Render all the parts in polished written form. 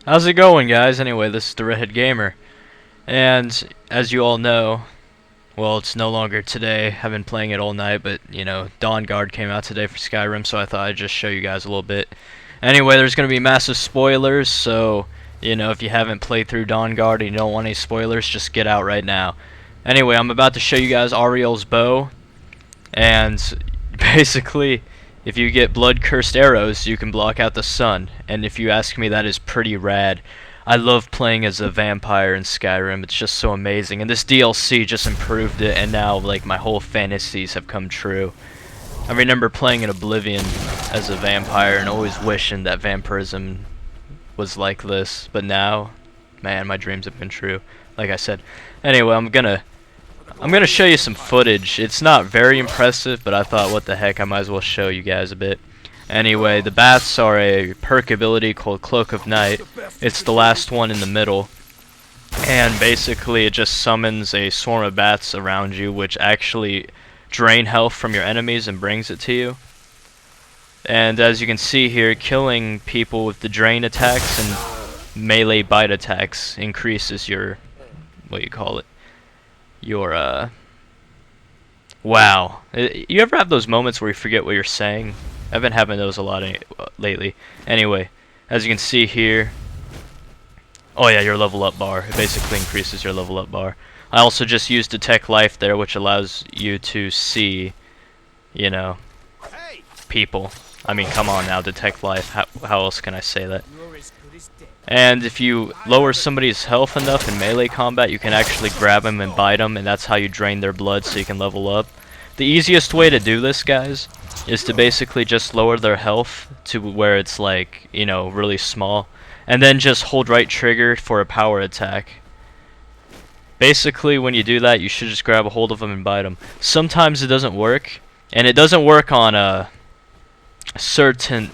How's it going, guys? Anyway, this is the Redhead Gamer, and as you all know, well, it's no longer today. I've been playing it all night, but you know, Dawnguard came out today for Skyrim, so I thought I'd just show you guys a little bit. Anyway, there's gonna be massive spoilers, so you know, if you haven't played through Dawnguard and you don't want any spoilers, just get out right now. Anyway, I'm about to show you guys Auriel's bow, and basically, if you get blood-cursed arrows, you can block out the sun, and if you ask me, that is pretty rad. I love playing as a vampire in Skyrim. It's just so amazing, and this DLC just improved it, and now like my whole fantasies have come true. I remember playing in Oblivion as a vampire and always wishing that vampirism was like this, but now, man, my dreams have been true, like I said. Anyway, I'm gonna show you some footage. It's not very impressive, but I thought, what the heck, I might as well show you guys a bit. Anyway, the bats are a perk ability called Cloak of Night. It's the last one in the middle. And basically it just summons a swarm of bats around you, which actually drain health from your enemies and brings it to you. And as you can see here, killing people with the drain attacks and melee bite attacks increases your, what do you call it? Your, wow. You ever have those moments where you forget what you're saying? I've been having those a lot lately. Anyway, as you can see here, oh yeah, your level up bar. It basically increases your level up bar. I also just used Detect Life there, which allows you to see, you know, people. I mean, come on now, Detect Life. How else can I say that? And if you lower somebody's health enough in melee combat, you can actually grab them and bite them, and that's how you drain their blood so you can level up. The easiest way to do this, guys, is to basically just lower their health to where it's like, you know, really small, and then just hold right trigger for a power attack. Basically, when you do that, you should just grab a hold of them and bite them. Sometimes it doesn't work, and it doesn't work on certain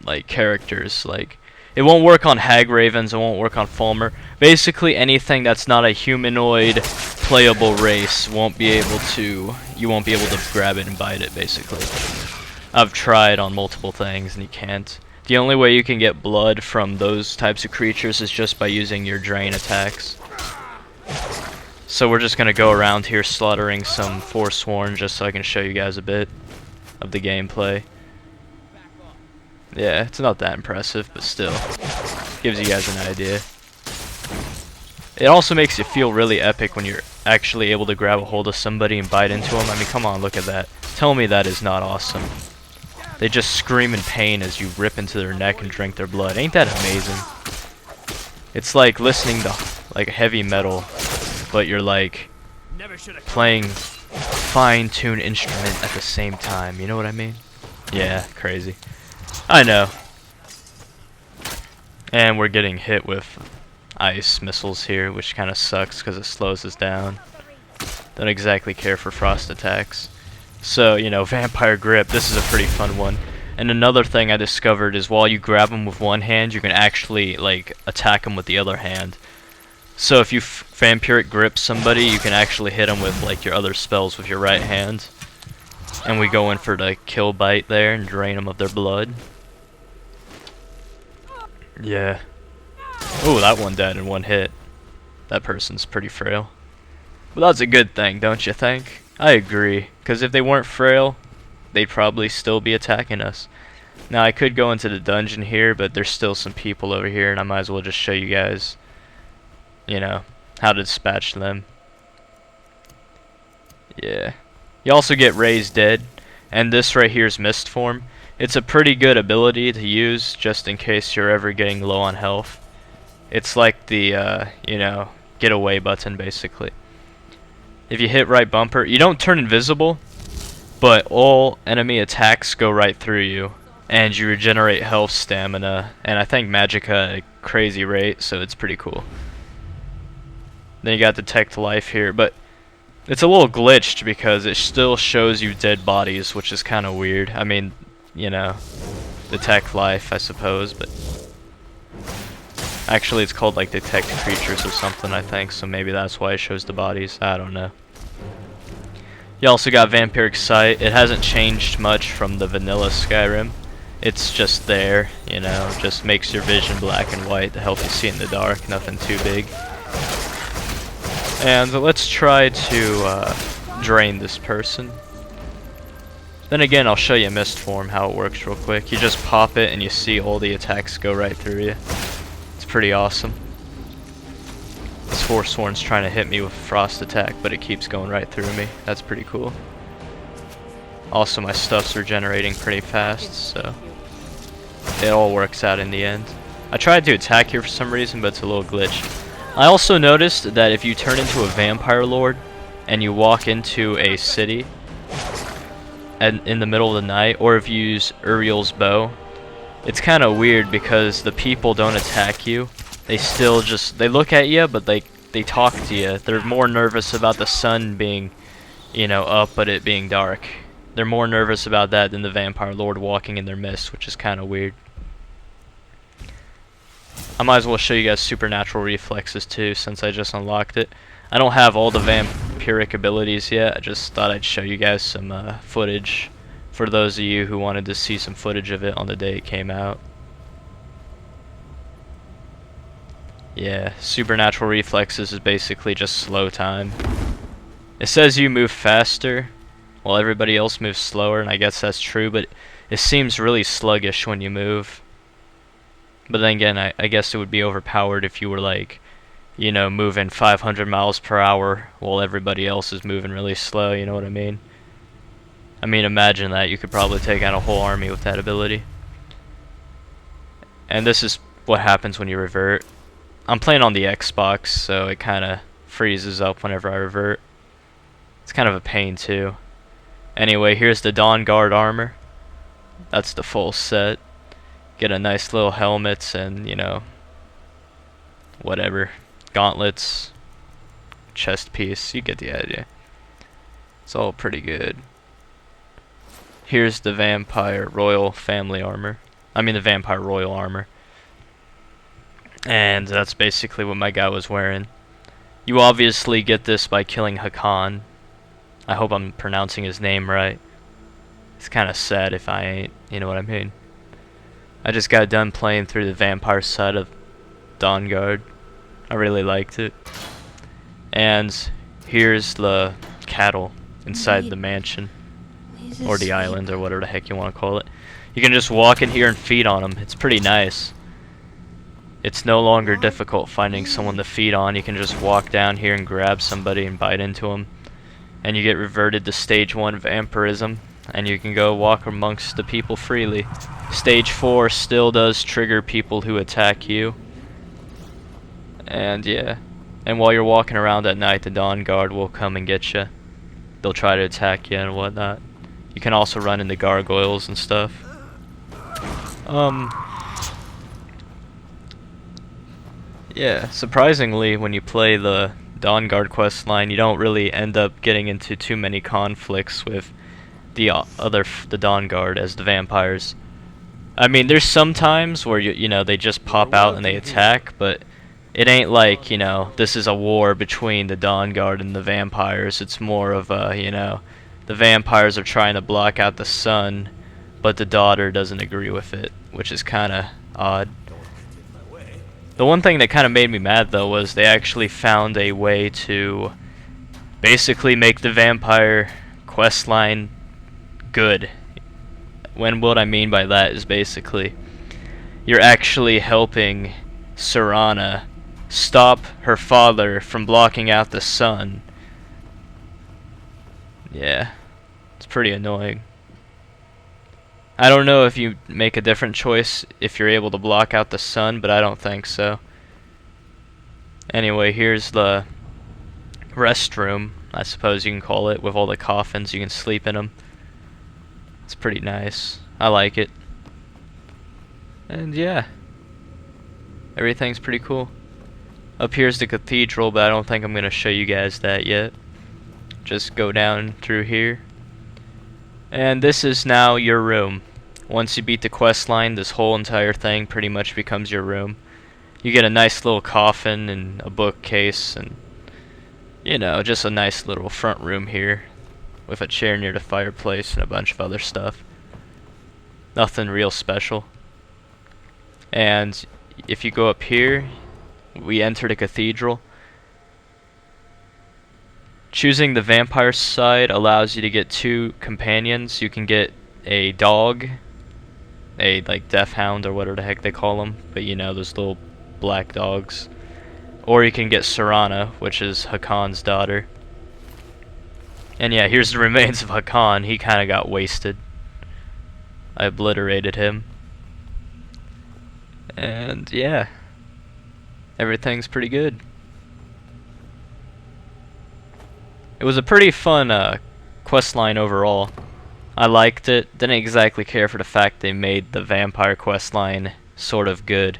like characters. Like, it won't work on Hag Ravens, it won't work on Fulmer. Basically anything that's not a humanoid playable race you won't be able to grab it and bite it, basically. I've tried on multiple things and you can't. The only way you can get blood from those types of creatures is just by using your drain attacks. So we're just gonna go around here slaughtering some Forsworn just so I can show you guys a bit of the gameplay. Yeah, it's not that impressive, but still, gives you guys an idea. It also makes you feel really epic when you're actually able to grab a hold of somebody and bite into them. I mean, come on, look at that. Tell me that is not awesome. They just scream in pain as you rip into their neck and drink their blood. Ain't that amazing? It's like listening to like heavy metal, but you're like playing fine-tuned instrument at the same time. You know what I mean? Yeah, crazy. I know. And we're getting hit with ice missiles here, which kind of sucks because it slows us down. Don't exactly care for frost attacks. So, you know, Vampire Grip, this is a pretty fun one. And another thing I discovered is while you grab them with one hand, you can actually, like, attack them with the other hand. So if you Vampiric Grip somebody, you can actually hit them with, like, your other spells with your right hand. And we go in for the kill bite there and drain them of their blood. Yeah. Oh, that one dead in one hit. That person's pretty frail. But that's a good thing, don't you think? I agree, because if they weren't frail, they'd probably still be attacking us. Now, I could go into the dungeon here, but there's still some people over here, and I might as well just show you guys, you know, how to dispatch them. Yeah. You also get Raised Dead, and this right here is Mist Form. It's a pretty good ability to use just in case you're ever getting low on health. It's like the, you know, get away button, basically. If you hit right bumper, you don't turn invisible, but all enemy attacks go right through you, and you regenerate health, stamina, and I think magicka at a crazy rate, so it's pretty cool. Then you got Detect Life here, but it's a little glitched because it still shows you dead bodies, which is kind of weird. I mean, you know, Detect Life, I suppose, but actually it's called like Detect Creatures or something, I think, so maybe that's why it shows the bodies. I don't know. You also got Vampiric Sight. It hasn't changed much from the vanilla Skyrim. It's just there, you know, just makes your vision black and white to help you see in the dark, nothing too big. And let's try to drain this person. Then again, I'll show you Mist Form, how it works real quick. You just pop it and you see all the attacks go right through you. It's pretty awesome. This Forsworn's trying to hit me with Frost attack, but it keeps going right through me. That's pretty cool. Also, my stuff's regenerating pretty fast, so it all works out in the end. I tried to attack here for some reason, but it's a little glitch. I also noticed that if you turn into a vampire lord and you walk into a city and in the middle of the night, or if you use Auriel's bow, it's kind of weird because the people don't attack you. They still just, they look at you, but they talk to you. They're more nervous about the sun being, you know, up, but it being dark. They're more nervous about that than the vampire lord walking in their midst, which is kind of weird. I might as well show you guys supernatural reflexes too, since I just unlocked it. I don't have all the vampiric abilities yet. I just thought I'd show you guys some footage for those of you who wanted to see some footage of it on the day it came out. Yeah, supernatural reflexes is basically just slow time. It says you move faster while everybody else moves slower, and I guess that's true, but it seems really sluggish when you move. But then again, I guess it would be overpowered if you were like, you know, moving 500 miles per hour while everybody else is moving really slow, you know what I mean? I mean, imagine that. You could probably take out a whole army with that ability. And this is what happens when you revert. I'm playing on the Xbox, so it kind of freezes up whenever I revert. It's kind of a pain too. Anyway, here's the Dawnguard armor. That's the full set. Get a nice little helmets and, you know, whatever. Gauntlets, chest piece, you get the idea. It's all pretty good. Here's the Vampire Royal family armor. I mean the Vampire Royal armor. And that's basically what my guy was wearing. You obviously get this by killing Hakan. I hope I'm pronouncing his name right. It's kind of sad if I ain't, you know what I mean. I just got done playing through the vampire side of Dawnguard. I really liked it. And here's the cattle inside the mansion. Or the island, or whatever the heck you want to call it. You can just walk in here and feed on them. It's pretty nice. It's no longer difficult finding someone to feed on. You can just walk down here and grab somebody and bite into them. And you get reverted to stage 1 vampirism. And you can go walk amongst the people freely. Stage 4 still does trigger people who attack you. And yeah. And while you're walking around at night, the Dawnguard will come and get you. They'll try to attack you and whatnot. You can also run into gargoyles and stuff. Yeah, surprisingly, when you play the Dawnguard questline, you don't really end up getting into too many conflicts with the Dawnguard as the vampires. I mean, there's some times where you know, they just pop out and they attack, but it ain't like, you know, this is a war between the Dawnguard and the vampires. It's more of a, you know, the vampires are trying to block out the sun, but the daughter doesn't agree with it, which is kind of odd. The one thing that kind of made me mad, though, was they actually found a way to basically make the vampire questline good. What I mean by that is basically you're actually helping Serana stop her father from blocking out the sun. Yeah, it's pretty annoying. I don't know if you make a different choice if you're able to block out the sun, but I don't think so. Anyway, here's the restroom, I suppose you can call it, with all the coffins. You can sleep in them. It's pretty nice. I like it. And yeah, everything's pretty cool. Up here's the cathedral, but I don't think I'm going to show you guys that yet. Just go down through here. And this is now your room. Once you beat the quest line, this whole entire thing pretty much becomes your room. You get a nice little coffin and a bookcase and, you know, just a nice little front room here with a chair near the fireplace and a bunch of other stuff. Nothing real special. And if you go up here, we entered a cathedral. Choosing the vampire side allows you to get 2 companions. You can get a dog, a like death hound or whatever the heck they call them, but you know, those little black dogs. Or you can get Serana, which is Hakon's daughter. And yeah, here's the remains of Hakon. He kinda got wasted. I obliterated him. And yeah, everything's pretty good. It was a pretty fun quest line overall. I liked it. Didn't exactly care for the fact they made the vampire quest line sort of good.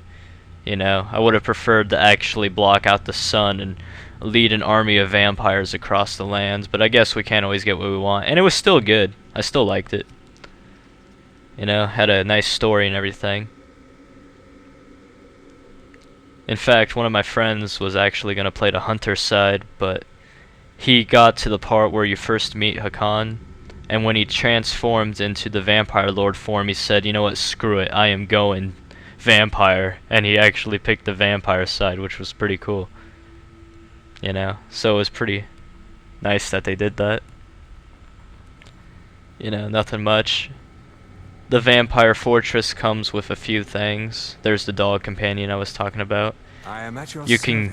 You know, I would have preferred to actually block out the sun and lead an army of vampires across the lands, but I guess we can't always get what we want. And it was still good. I still liked it. You know, had a nice story and everything. In fact, one of my friends was actually going to play the hunter side, but he got to the part where you first meet Hakon, and when he transformed into the vampire lord form, he said, you know what, screw it, I am going vampire, and he actually picked the vampire side, which was pretty cool. You know, so it was pretty nice that they did that. You know, nothing much. The vampire fortress comes with a few things. There's the dog companion I was talking about. I am at your You can,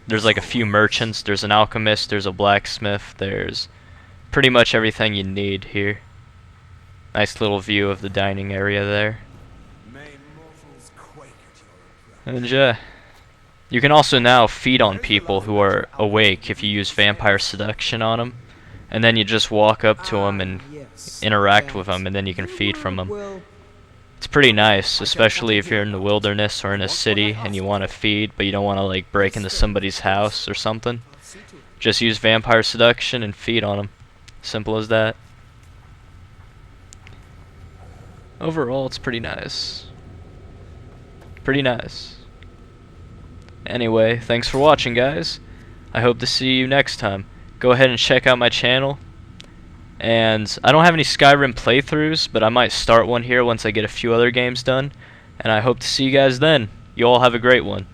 there's like a few merchants, there's an alchemist, there's a blacksmith, there's pretty much everything you need here. Nice little view of the dining area there. And yeah, you can also now feed on people who are awake if you use vampire seduction on them. And then you just walk up to them and interact with them, and then you can feed from them. It's pretty nice, especially if you're in the wilderness or in a city and you want to feed, but you don't want to like break into somebody's house or something. Just use vampire seduction and feed on them. Simple as that. Overall, it's pretty nice. Pretty nice. Anyway, thanks for watching, guys. I hope to see you next time. Go ahead and check out my channel. And I don't have any Skyrim playthroughs, but I might start one here once I get a few other games done. And I hope to see you guys then. You all have a great one.